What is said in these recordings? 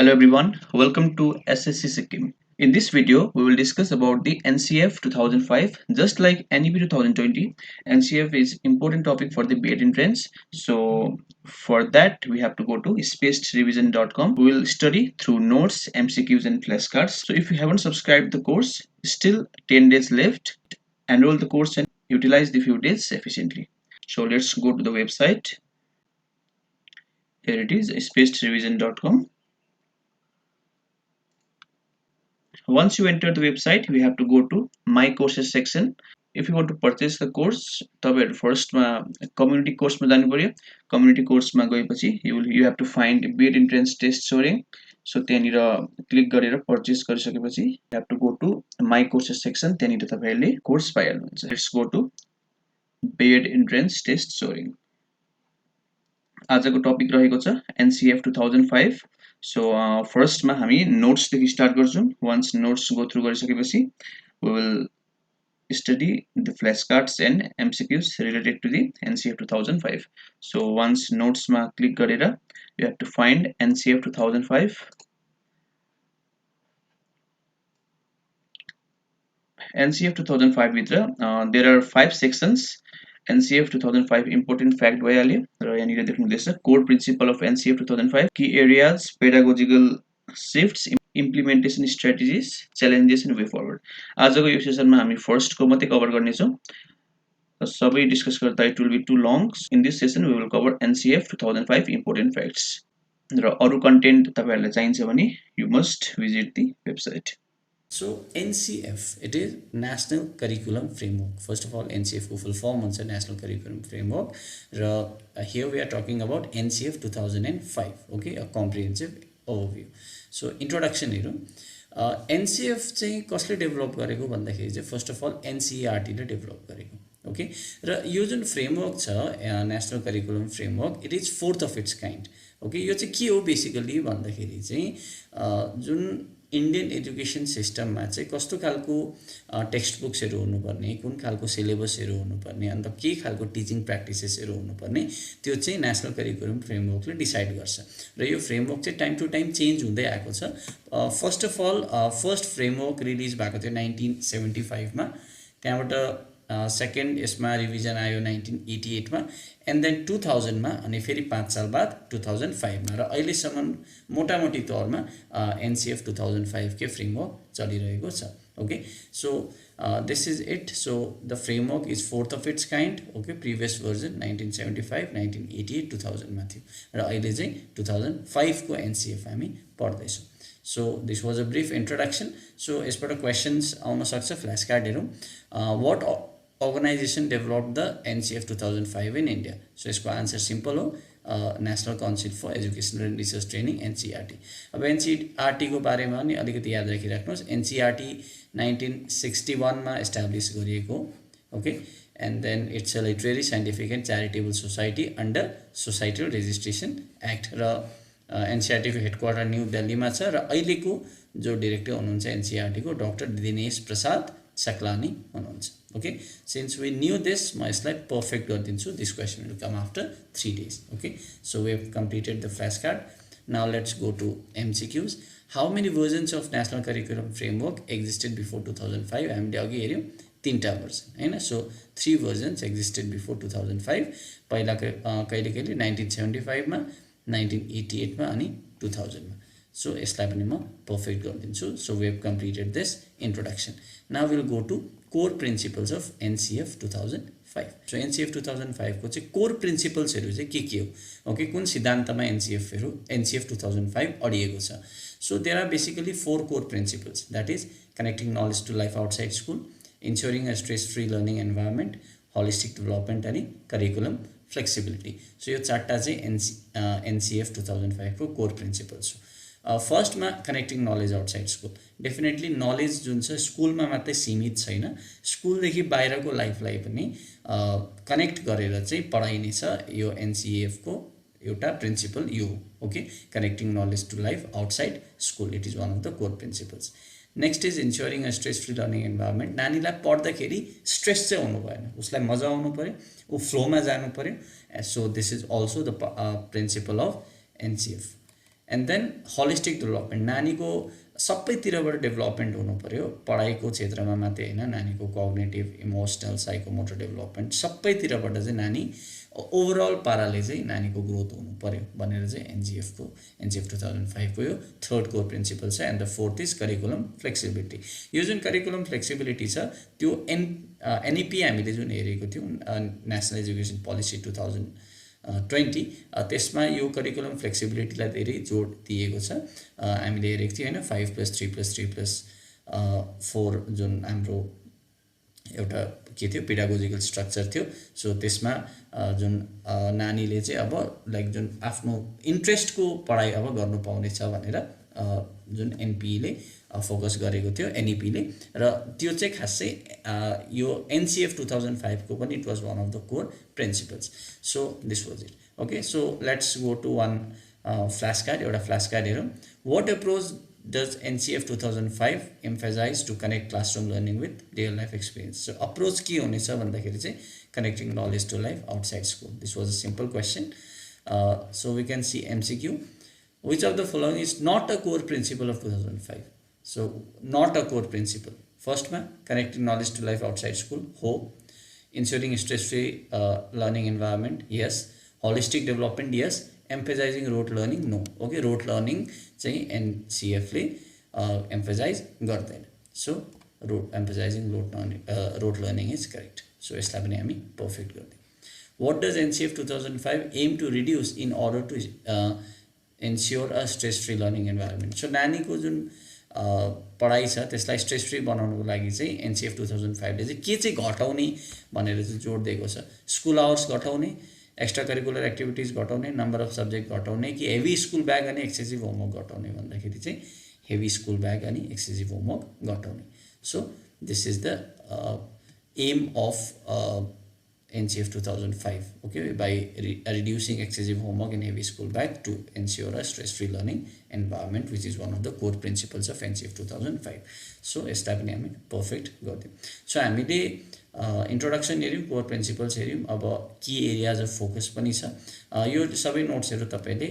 Hello everyone, welcome to SSC Sikkim. In this video, we will discuss about the NCF 2005. Just like NEP 2020, NCF is important topic for the B.Ed Entrance. So for that, we have to go to spacedrevision.com. We will study through notes, MCQs and flashcards. So if you haven't subscribed the course, still 10 days left. Enroll the course and utilize the few days efficiently. So let's go to the website. Here it is, spacedrevision.com. Once you enter the website, we have to go to my courses section. If you want to purchase the course, तपाईहरु first मा community course मा जानु पर्यो. Community course मा गएपछि you have to find B.Ed Entrance Soreng. So त्यहाँनिर click गरेर purchase गरिसकेपछि you have to go to my courses section. त्यहाँनिर तपाईहरुले course पाइहाल्नुहुन्छ. Let's go to B.Ed Entrance Soreng. आजको टपिक रहेको छ NCF 2005. So first मा हामी notes देखि start गर्छौं. Once notes go through गरिसकेपछि we will study the flashcards and MCQs related to the NCF 2005. So once notes मा click गरेर you have to find NCF 2005. NCF 2005 भित्र there are 5 sections. NCF 2005 important fact भइहाल्यो र यहाँनिर देख्नुहुँदैछ core principle of NCF 2005, key areas, pedagogical shifts, implementation strategies, challenges and way forward. आजको यो सेसनमा हामी first को मात्रै कभर गर्ने छौं. सबै डिस्कस गर्दा it will be too long. In this session we will cover NCF 2005 important facts. र अरु कन्टेन्ट तपाईहरुलाई चाहिन्छ भने you must visit the website. So NCF, it is National Curriculum Framework. First of all, NCF को full form हुन्छ National Curriculum Framework. Here we are talking about NCF 2005. Okay, a comprehensive overview. So introduction हेरौं. NCF चाहिँ कसले develop गरेको भन्दाखेरि चाहिँ first of all NCERT ले develop गरेको. ओके, र यो जुन फ्रेमवर्क छ national curriculum framework, it is fourth of its kind. Okay, यो चाहिँ के हो बेसिकली भन्दाखेरि चाहिँ जुन इन्डियन एजुकेसन सिस्टममा चाहिँ कस्तो खालको टेक्स्ट बुक्सहरू हुनुपर्ने, कुन खालको सिलेबसहरू हुनुपर्ने, अन्त के खालको टिचिङ प्र्याक्टिसेसहरू हुनुपर्ने, त्यो चाहिँ नेशनल करिकुलम फ्रेमवर्कले डिसाइड गर्छ. र यो फ्रेमवर्क चाहिँ टाइम टु टाइम चेन्ज हुँदै आएको छ. First of all first framework release भएको थियो 1975 मा. त्यहाँबाट सेकेन्ड यसमा रिभिजन आयो 1988 मा, एन्ड देन 2000 मा, अनि फेरि 5 साल बाद 2005 मा, र अहिलेसम्म मोटामोटी तौरमा NCF 2005 के फ्रेमवर्क चलिरहेको छ. Okay, so this is it. So the framework is fourth of its kind. Okay, previous version 1975, 1988, 2000 मा थियो, र अहिले चाहिँ 2005 को NCF हामी पढ्दैछौँ. So this was a brief introduction. So यसबाट क्वेशन्स आउन सक्छ. फ्ल्याश कार्ड हेरौँ. What organization developed the NCF 2005 in India? So यसको आन्सर सिम्पल हो, national council for educational and research training NCERT. अब NCERT को बारेमा पनि अलिकति याद राखिराख्नुहोस्. NCERT 1961 मा एस्टाब्लिस गरिएको. Okay, and then it's a literary, scientific and charitable society under Societal Registration Act. र NCERT को हेडक्वार्टर न्यू दिल्लीमा छ, र अहिलेको जो डाइरेक्टर हुनुहुन्छ NCERT को डाक्टर दिनेश प्रसाद सकलानी हुनुहुन्छ. Okay, since we knew this, म यसलाई पर्फेक्ट गरिदिन्छु. This question will come after 3 days. Okay, so we have completed the flash card. Now let's go to MCQs. How many versions of national curriculum framework existed before 2005? हामीले अघि हेऱ्यौँ 3टा version हैन. So 3 versions existed before 2005. पहिला कहिले 1975 मा, 1988 मा, अनि 2000 मा. सो यसलाई पनि म पर्फेक्ट गरिदिन्छु. So we have completed this introduction. Now will go to core principles of NCF 2005. सो NCF 2005 को चाहिँ कोर प्रिन्सिपल्सहरू चाहिँ के हो? ओके, कुन सिद्धान्तमा NCF 2005 अडिएको छ? So there are basically 4 core principles. That is connecting knowledge to life outside school, ensuring a stress-free learning environment, holistic development अनि curriculum flexibility. So यो 4टा चाहिँ NCF 2005 को कोर प्रिन्सिपल्स हो. फर्स्टमा connecting knowledge outside school. Definitely knowledge जुन छ स्कुलमा मात्रै सीमित छैन, स्कुलदेखि बाहिरको लाइफलाई पनि कनेक्ट गरेर चाहिँ पढाइने छ. यो NCF को एउटा प्रिन्सिपल यो. Okay, connecting knowledge to life outside school, it is one of the core principles. Next is ensuring a stress free learning environment. नानीलाई पढ्दाखेरि स्ट्रेस चाहिँ आउनु भएन, उसलाई मजा आउनु पऱ्यो, ऊ फ्लोमा जानु पऱ्यो. So this is also the principle of NCF. And then holistic development नानीको सबैतिरबाट डेभलपमेन्ट हुनु पर्यो पढाइको क्षेत्रमा मात्रै होइन नानीको कग्नेटिभ इमोसनल साइकोमोटर डेभलपमेन्ट सबैतिरबाट चाहिँ नानी ओभरअल पाराले चाहिँ नानीको ग्रोथ हुनु पर्यो भनेर चाहिँ एनसिएफ 2005 को यो थर्ड कोर प्रिन्सिपल छ and the fourth is curriculum flexibility यो जुन करिकुलम फ्लेक्सिबिलिटी छ त्यो एनइपी हामीले जुन हेरेको थियौँ नेसनल एजुकेसन पोलिसी 2020 त्यसमा यो करिकुलम फ्लेक्सिबिलिटीलाई धेरै जोड दिएको छ हामीले हेरेको थियौँ होइन 5+3+3+4 जुन हाम्रो एउटा के थियो पेडागोजिकल स्ट्रक्चर थियो सो त्यसमा जुन नानीले चाहिँ अब लाइक जुन आफ्नो इन्ट्रेस्टको पढाइ अब गर्नु पाउनेछ भनेर जुन एनपीले फोकस गरेको थियो एनइपीले र त्यो चाहिँ खासै यो एनसिएफ 2005 को पनि it was one of the core principles so this was it okay so let's go to one flash card एउटा फ्ल्यास कार्ड हेरौँ what approach does NCF 2005 emphasize to connect classroom learning with real life experience? So approach के हुनेछ भन्दाखेरि चाहिँ connecting knowledge to life outside school. This was a simple question. So we can see MCQ. Which of the following is not a core principle of 2005? So not a core principle. First one, connecting knowledge to life outside school. Ho. Ensuring stress-free learning environment. Yes. Holistic development. Yes. Emphasizing rote learning. No. Okay. Rote learning चाहिँ NCF ले emphasize गर्दैन. So emphasizing rote learning is correct. So यसलाई पनि हामी perfect गर्दियौँ. What does NCF 2005 aim to reduce in order to ensure a stress-free learning environment? So नानीको जुन पढाइ छ त्यसलाई स्ट्रेस फ्री बनाउनको लागि चाहिँ एनसिएफ 2005 ले चाहिँ के चाहिँ घटाउने भनेर चाहिँ जोड दिएको छ स्कुल आवर्स घटाउने एक्स्ट्रा करिकुलर एक्टिभिटिज घटाउने नम्बर अफ सब्जेक्ट घटाउने कि हेभी स्कुल ब्याग अनि एक्सेसिभ होमवर्क घटाउने भन्दाखेरि चाहिँ हेभी स्कुल ब्याग अनि एक्सेसिभ होमवर्क घटाउने so this is the aim of NCF 2005 okay by reducing excessive homework and heavy school bag to ensure a stress-free learning environment which is one of the core principles of NCF 2005 so यसलाई पनि हामी perfect गर्दियौँ so हामीले introduction हेऱ्यौँ core principles हेऱ्यौँ अब की areas of focus पनि छ यो सबै नोट्सहरू तपाईँले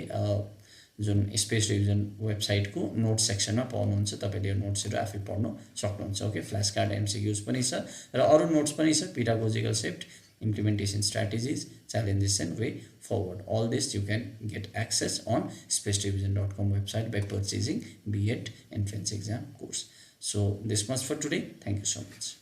जुन स्पेस रिभिजन वेबसाइटको नोट्स सेक्सनमा पाउनुहुन्छ तपाईँले यो नोट्सहरू आफै पढ्न सक्नुहुन्छ ओके फ्ल्यास कार्ड एमसिक्युज पनि छ र अरू नोट्स पनि छ pedagogical shift implementation strategies, challenges and way forward. All this you can get access on spacerevision.com website by purchasing B.Ed Entrance Exam course. So this much for today. Thank you so much.